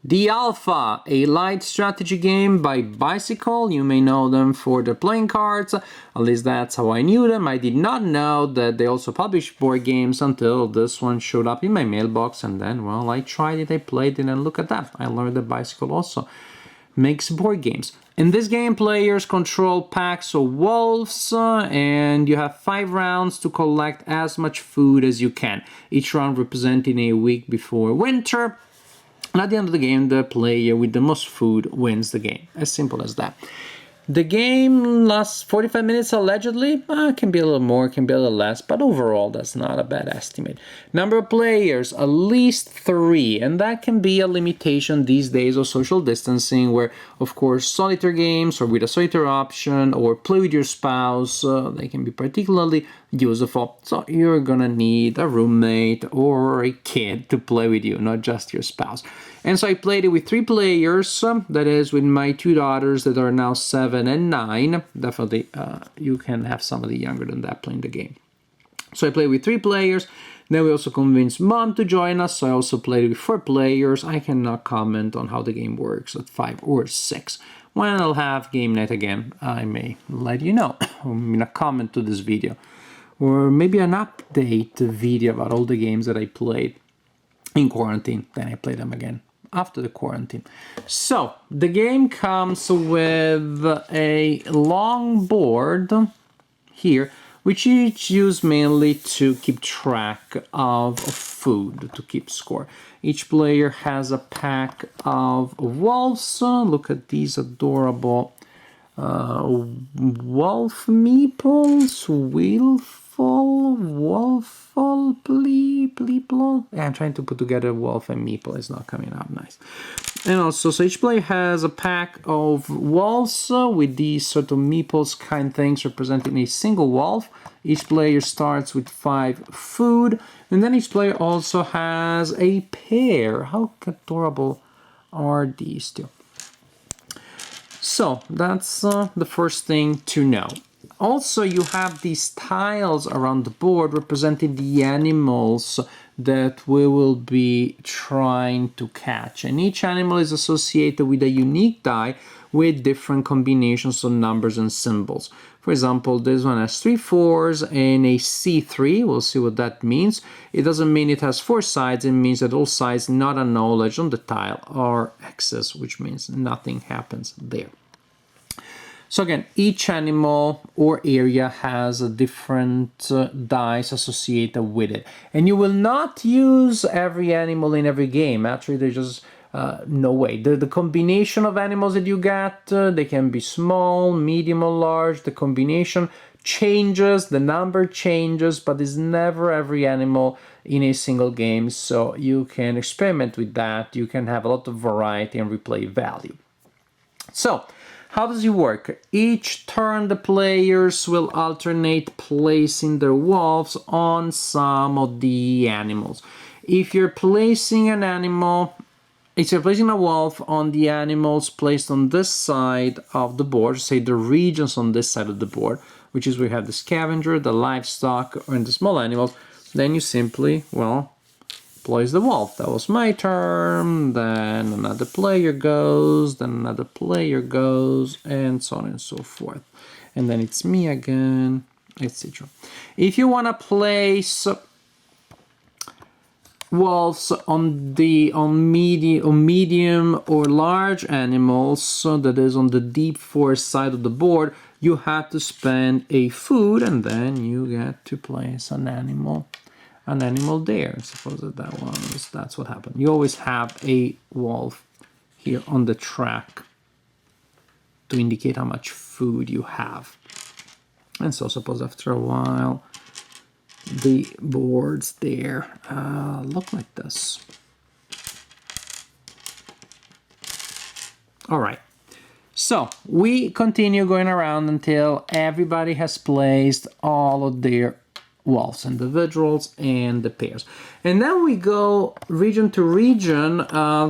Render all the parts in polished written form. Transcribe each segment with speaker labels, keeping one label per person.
Speaker 1: The Alpha, a light strategy game by Bycicle. You may know them for their playing cards, at least that's how I knew them. I did not know that they also publish board games until this one showed up in my mailbox, and then, well, I tried it, I played it, and look at that. I learned that Bycicle also makes board games. In this game, players control packs of wolves, and you have 5 rounds to collect as much food as you can, each round representing a week before winter. And at the end of the game, the player with the most food wins the game. As simple as that. The game lasts 45 minutes allegedly. It can be a little more, can be a little less, but overall that's not a bad estimate. Number of players, at least 3, and that can be a limitation these days of social distancing, where of course solitaire games or with a solitaire option or play with your spouse, they can be particularly useful. So you're gonna need a roommate or a kid to play with you, not just your spouse. And so I played it with 3 players, that is with my 2 daughters that are now 7 and 9. Definitely you can have somebody younger than that playing the game. So I played with 3 players. Then we also convinced mom to join us, so I also played with 4 players. I cannot comment on how the game works at 5 or 6. When I'll have game night again, I may let you know in a comment to this video. Or maybe an update video about all the games that I played in quarantine. Then I play them again after the quarantine. So the game comes with a long board here, which is used mainly to keep track of food, to keep score. Each player has a pack of wolves. Look at these adorable wolf meeples, wolful, pleeple. Yeah, I'm trying to put together wolf and meeple. It's not coming out nice. And also, so each player has a pack of wolves with these sort of meeples kind things representing a single wolf. Each player starts with 5 food, and then each player also has a pair. How adorable are these two? So that's the first thing to know. Also, you have these tiles around the board representing the animals that we will be trying to catch. And each animal is associated with a unique die with different combinations of numbers and symbols. For example, this one has 3 4s and a C3. We'll see what that means. It doesn't mean it has 4 sides. It means that all sides not acknowledged on the tile are X's, which means nothing happens there. So again, each animal or area has a different dice associated with it. And you will not use every animal in every game. Actually, there's just no way. The combination of animals that you get, they can be small, medium, or large. The combination changes, the number changes, but it's never every animal in a single game. So you can experiment with that. You can have a lot of variety and replay value. So, how does it work? Each turn the players will alternate placing their wolves on some of the animals. If you're placing an animal, if you're placing a wolf on the animals placed on this side of the board, say the regions on this side of the board, which is we have the scavenger, the livestock, and the small animals, then you simply, well, place the wolf. That was my turn, then another player goes, then another player goes, and so on and so forth. And then it's me again, etc. If you want to place wolves on medium or large animals, so that is on the deep forest side of the board, you have to spend a food, and then you get to place an animal there. Suppose that's what happened. You always have a wolf here on the track to indicate how much food you have. And so suppose after a while the boards there look like this. All right. So we continue going around until everybody has placed all of their wolves, individuals and the pairs. And then we go region to region,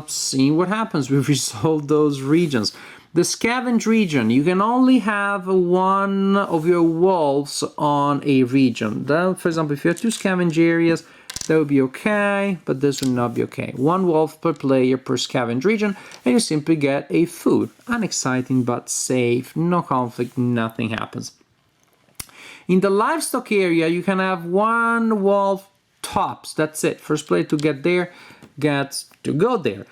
Speaker 1: seeing what happens. We resolve those regions. The scavenge region, you can only have one of your wolves on a region. Then, for example, if you have 2 scavenge areas, that would be okay, but this would not be okay. 1 wolf per player per scavenged region, and you simply get a food. Unexciting but safe, no conflict, nothing happens. In the livestock area, you can have 1 wolf tops, that's it. First player to get there gets to go there.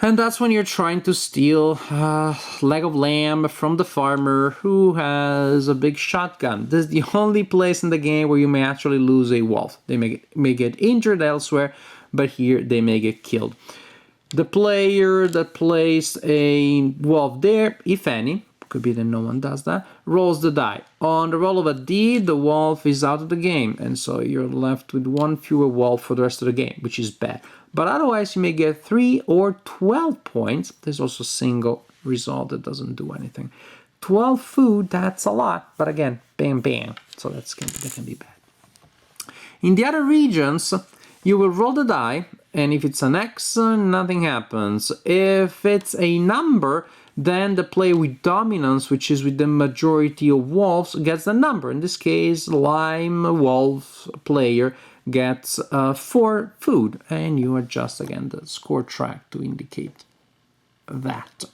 Speaker 1: And that's when you're trying to steal a leg of lamb from the farmer who has a big shotgun. This is the only place in the game where you may actually lose a wolf. They may get injured elsewhere, but here they may get killed. The player that placed a wolf there, if any, could be that no one does that, rolls the die. On the roll of a D, the wolf is out of the game, and so you're left with 1 fewer wolf for the rest of the game, which is bad. But otherwise, you may get 3 or 12 points. There's also a single result that doesn't do anything. 12 food, that's a lot, but again, bam, bam. So that can be bad. In the other regions, you will roll the die, and if it's an X, nothing happens. If it's a number, then the player with dominance, which is with the majority of wolves, gets the number. In this case, lime wolf player gets 4 food, and you adjust again the score track to indicate that.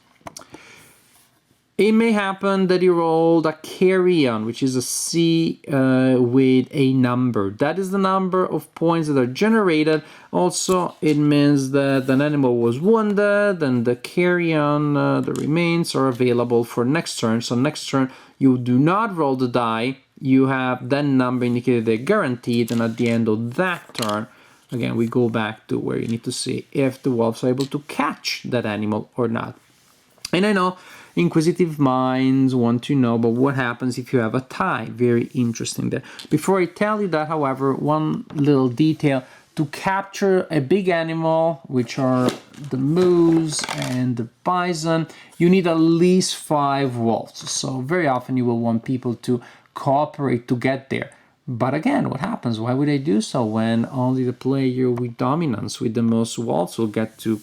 Speaker 1: It may happen that you rolled a carry-on, which is a C with a number. That is the number of points that are generated. Also, it means that an animal was wounded, and the carry-on, the remains, are available for next turn. So next turn, you do not roll the die. You have that number indicated they're guaranteed, and at the end of that turn, again, we go back to where you need to see if the wolves are able to catch that animal or not. And I know inquisitive minds want to know, but what happens if you have a tie? Very interesting there. Before I tell you that, however, one little detail. To capture a big animal, which are the moose and the bison, you need at least 5 wolves. So very often you will want people to cooperate to get there. But again, what happens? Why would I do so when only the player with dominance, with the most wolves, will get to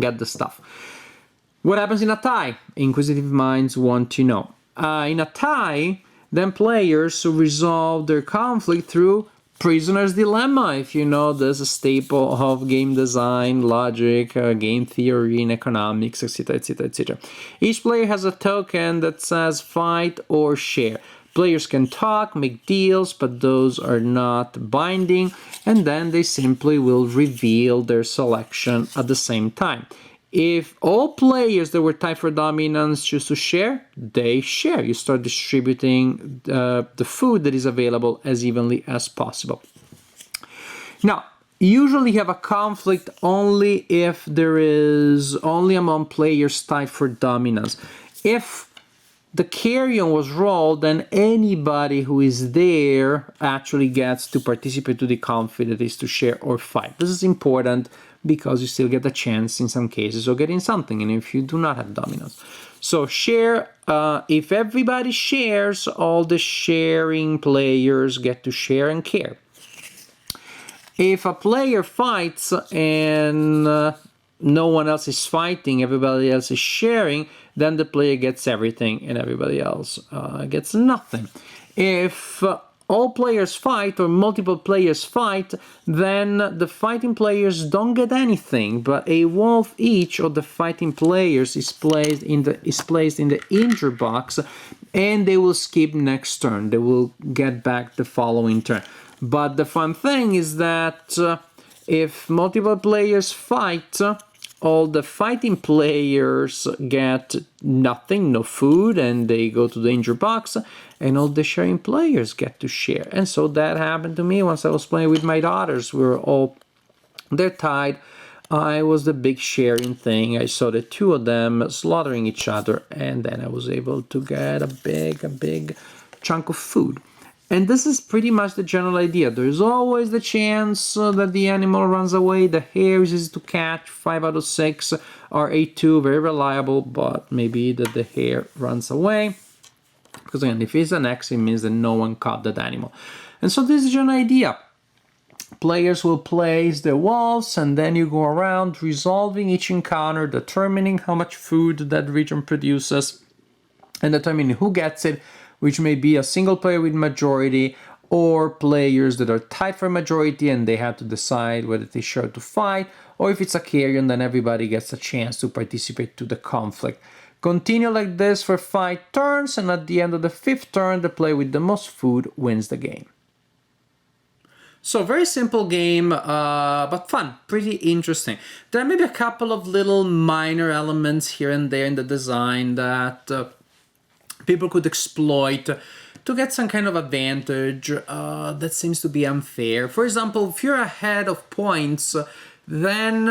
Speaker 1: get the stuff? What happens in a tie? Inquisitive minds want to know. In a tie, then players resolve their conflict through prisoner's dilemma. If you know, there's a staple of game design, logic, game theory, and economics, etc., etc., etc. Each player has a token that says fight or share. Players can talk, make deals, but those are not binding, and then they simply will reveal their selection at the same time. If all players that were tied for dominance choose to share, they share. You start distributing the food that is available as evenly as possible. Now, usually you have a conflict only if there is only among players tied for dominance. If the carry-on was rolled, then anybody who is there actually gets to participate to the conflict that is to share or fight. This is important because you still get a chance in some cases of getting something, and if you do not have dominance. So share, if everybody shares, all the sharing players get to share and care. If a player fights and no one else is fighting, everybody else is sharing, then the player gets everything and everybody else gets nothing. If all players fight or multiple players fight, then the fighting players don't get anything, but a wolf each of the fighting players is placed in the injury box, and they will skip next turn. They will get back the following turn. But the fun thing is that if multiple players fight, all the fighting players get nothing, no food, and they go to the injury box, and all the sharing players get to share. And so that happened to me once I was playing with my daughters. They're tied. I was the big sharing thing. I saw the two of them slaughtering each other, and then I was able to get a big chunk of food. And this is pretty much the general idea. There's always the chance that the animal runs away. The hare is easy to catch, 5 out of 6 are A2, very reliable, but maybe that the hare runs away. Because again, if it's an X, it means that no one caught that animal. And so this is your idea. Players will place their wolves, and then you go around resolving each encounter, determining how much food that region produces, and determining who gets it, which may be a single player with majority or players that are tied for majority and they have to decide whether they share to fight, or if it's a carrion, then everybody gets a chance to participate to the conflict. Continue like this for 5 turns, and at the end of the 5th turn, the player with the most food wins the game. So very simple game, but fun, pretty interesting. There are maybe a couple of little minor elements here and there in the design that people could exploit to get some kind of advantage that seems to be unfair. For example, if you're ahead of points, then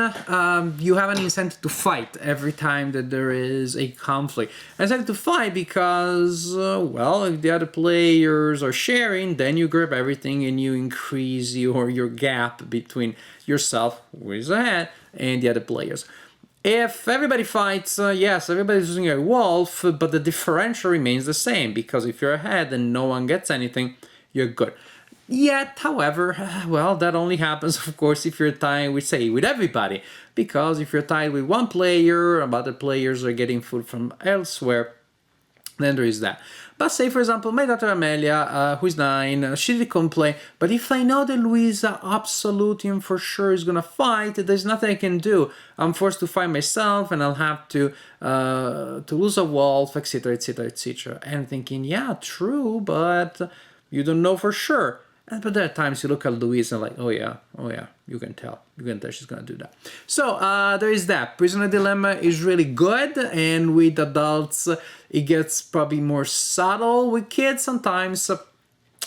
Speaker 1: you have an incentive to fight every time that there is a conflict. Incentive to fight because, well, if the other players are sharing, then you grab everything and you increase your gap between yourself, who is ahead, and the other players. If everybody fights, yes, everybody's using a wolf, but the differential remains the same, because if you're ahead and no one gets anything, you're good. Yet, however, well, that only happens, of course, if you're tied with, say, with everybody. Because if you're tied with one player, and other players are getting food from elsewhere, then there is that. But say, for example, my daughter Amelia, who's 9, she did complain, but if I know that Luisa absolutely and for sure is gonna fight, there's nothing I can do. I'm forced to fight myself, and I'll have to lose a wolf, etc., etc., etc. And thinking, yeah, true, but you don't know for sure. But there are times you look at Louise and like, oh yeah, you can tell she's gonna do that. So there is that. Prisoner Dilemma is really good, and with adults it gets probably more subtle. With kids sometimes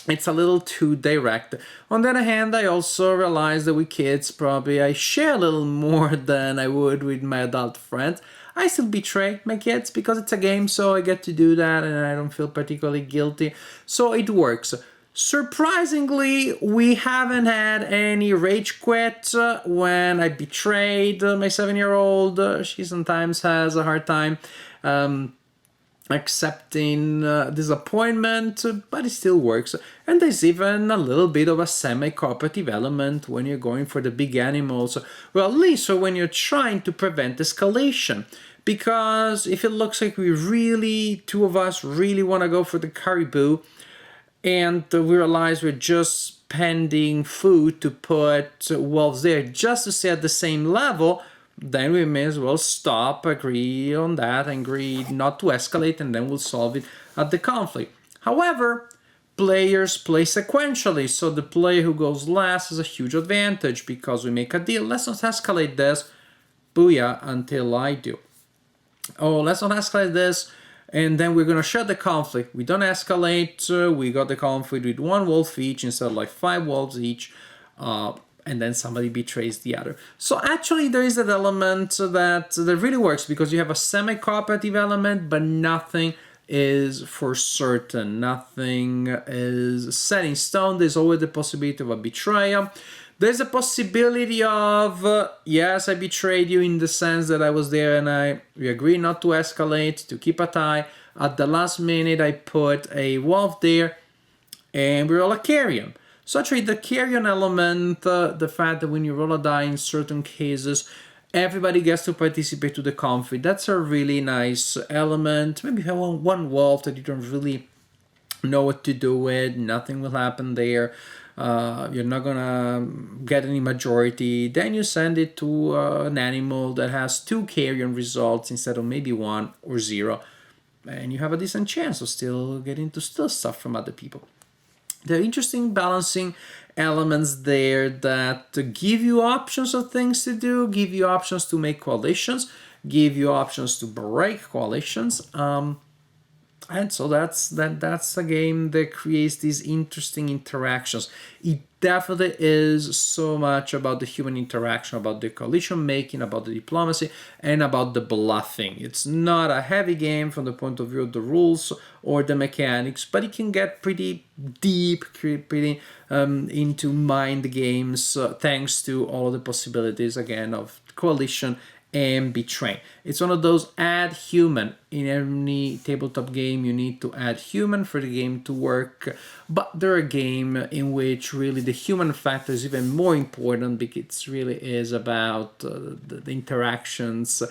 Speaker 1: it's a little too direct. On the other hand, I also realized that with kids probably I share a little more than I would with my adult friends. I still betray my kids because it's a game, so I get to do that and I don't feel particularly guilty. So it works. Surprisingly, we haven't had any rage quit when I betrayed my 7-year-old. She sometimes has a hard time accepting disappointment, but it still works. And there's even a little bit of a semi-cooperative element when you're going for the big animals, well, at least when you're trying to prevent escalation. Because if it looks like two of us really want to go for the caribou, and we realize we're just spending food to put wolves there just to stay at the same level, then we may as well stop, agree on that, and agree not to escalate, and then we'll solve it at the conflict. However, players play sequentially, so the player who goes last has a huge advantage because we make a deal. Let's not escalate this, booyah, until I do. Oh, let's not escalate this, and then we're going to share the conflict. We don't escalate, we got the conflict with 1 wolf each instead of like 5 wolves each, and then somebody betrays the other. So actually there is that element that really works because you have a semi-cooperative element, but nothing is for certain. Nothing is set in stone. There's always the possibility of a betrayal. There's a possibility of, yes, I betrayed you in the sense that I was there and we agreed not to escalate, to keep a tie. At the last minute, I put a wolf there and we roll a carrion. So actually, the carrion element, the fact that when you roll a die in certain cases, everybody gets to participate to the conflict. That's a really nice element. Maybe you have one wolf that you don't really know what to do with. Nothing will happen there. You're not gonna get any majority. Then you send it to an animal that has 2 carrion results instead of maybe 1 or 0, and you have a decent chance of still getting to steal stuff from other people. There are interesting balancing elements there that give you options of things to do, give you options to make coalitions, give you options to break coalitions. And so that's a game that creates these interesting interactions. It definitely is so much about the human interaction, about the coalition making, about the diplomacy, and about the bluffing. It's not a heavy game from the point of view of the rules or the mechanics, but it can get pretty deep, pretty into mind games, thanks to all of the possibilities, again, of coalition and betray. It's one of those add human. In any tabletop game, you need to add human for the game to work. But they're a game in which really the human factor is even more important because it really is about the interactions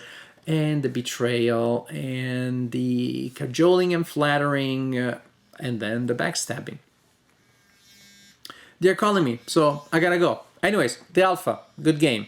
Speaker 1: and the betrayal and the cajoling and flattering and then the backstabbing. They're calling me, so I gotta go. Anyways, the alpha, good game.